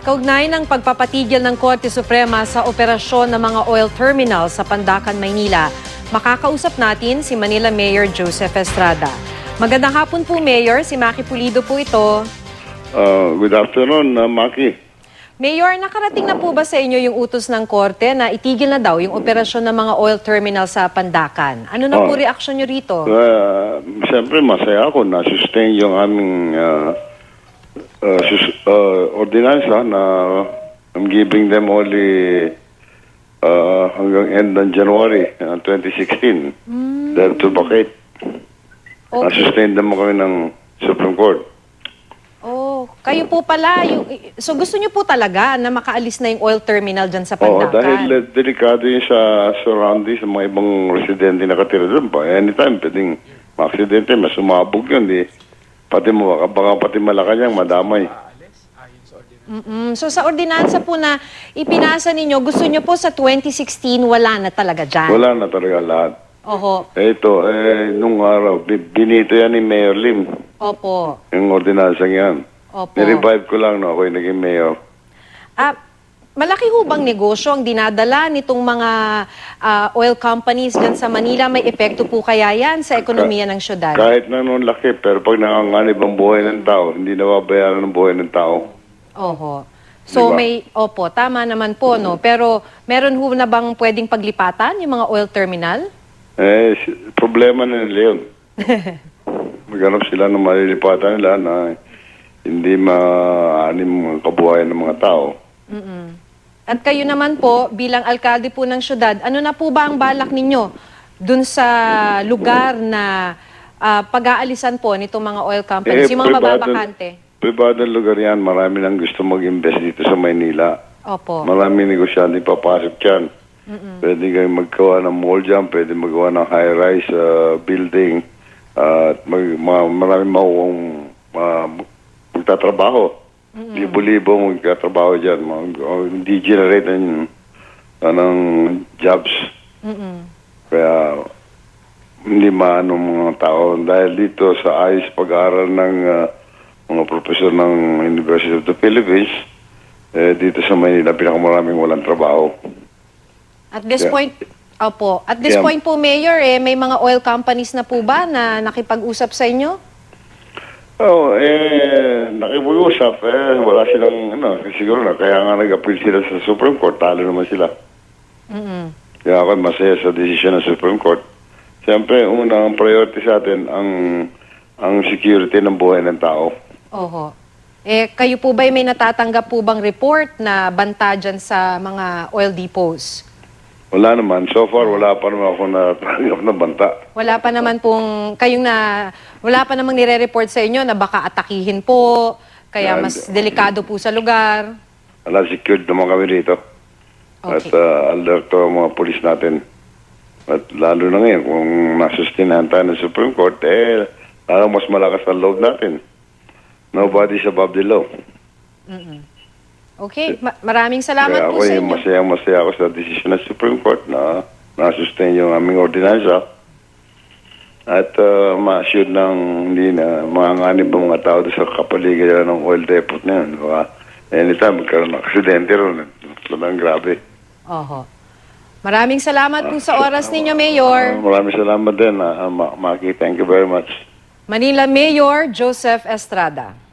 Kaugnay ng pagpapatigil ng Korte Suprema sa operasyon ng mga oil terminal sa Pandacan, Maynila, makakausap natin si Manila Mayor Joseph Estrada. Magandang hapon po, Mayor. Si Maki Pulido po ito. Good afternoon, Maki. Mayor, nakarating na po ba sa inyo yung utos ng Korte na itigil na daw yung operasyon ng mga oil terminal sa Pandacan? Ano na po reaksyon nyo rito? Siyempre, masaya ako na sustain yung aming ordinansa na I'm giving them only hanggang end ng January 2016. They're to vacate. Okay. Sustain them kami ng Supreme Court. Oh, kayo po pala. So gusto nyo po talaga na makaalis na yung oil terminal dyan sa Oo, Pandacan? dahil delikado yun sa surroundings sa mga ibang residente na nakatira doon pa. Anytime, pwedeng ma-aksidente, masumabog yun. Pati Malacanang madamay. So sa ordinansa po na ipinasa ninyo, gusto nyo po sa 2016 wala na talaga dyan? Wala na talaga lahat. Oho. Ito, nung araw, binito yan ni Mayor Lim. Opo. Yung ordinansa yan. Opo. Nirevive ko lang, no, ako yung naging mayor. Malaki ho bang negosyo ang dinadala nitong mga oil companies dyan sa Manila? May epekto po kaya yan sa ekonomiya ng syudad? Kahit na noon laki, pero pag nanganganib ang buhay ng tao, hindi nababayaran ang buhay ng tao. Oho. So Diba? opo, tama naman po, no? Pero meron ho na bang pwedeng paglipatan yung mga oil terminal? Problema na nila yun. Maghanap sila ng malilipatan nila na hindi maanim ang kabuhayan ng mga tao. At kayo naman po, bilang alkalde po ng syudad, ano na po ba ang balak ninyo dun sa lugar na pag-aalisan po nitong mga oil companies, yung mga mababakante? Pribadong lugar yan, marami nang gusto mag-invest dito sa Maynila. Opo. Marami negosyante papasok dyan. Pwede kayo maggawa ng mall dyan, pwede magawa ng high-rise building. At marami makukuhang magtatrabaho. Libo-libo magtatrabaho dyan. Hindi generate ng jobs. Kaya hindi maano mga tao. Dahil dito sa ayos pag-aaral ng mga profesor ng University of the Philippines, dito sa Manila, pinakamaraming walang trabaho. At this point, opo. At this point po, Mayor, may mga oil companies na po ba na nakipag-usap sa inyo? Nakipag-usap. Wala silang, siguro na, kaya nga nag-appeal sila sa Supreme Court, talo naman sila. Kaya ako masaya sa desisyon ng Supreme Court. Siyempre, unang priority sa atin ang security ng buhay ng tao. Oho. Kayo po ba may natatanggap po bang report na banta dyan sa mga oil depots? Wala naman. So far, wala pa naman ako natanggap na banta. Wala pa naman pong, wala pa namang nire-report sa inyo na baka atakihin po, kaya mas delikado po sa lugar? Wala, secured naman kami dito. Okay. At alert ang mga polis natin. At lalo na ngayon, kung nasustinhan tayo ng Supreme Court, lalo mas malakas ang load natin. Nobody's above the law. Okay, maraming salamat po sa inyo. Masaya ako sa desisyon ng Supreme Court na nasustain yung aming ordinansa. At ma-assured ng hindi na manganganib ang mga tao sa kapaligiran ng oil depot na yun. Anytime magkaroon ng aksidente ron. Talagang grabe. Oho. Maraming salamat po sa oras ninyo, Mayor. Maraming salamat din, Maki. Thank you very much. Manila Mayor Joseph Estrada.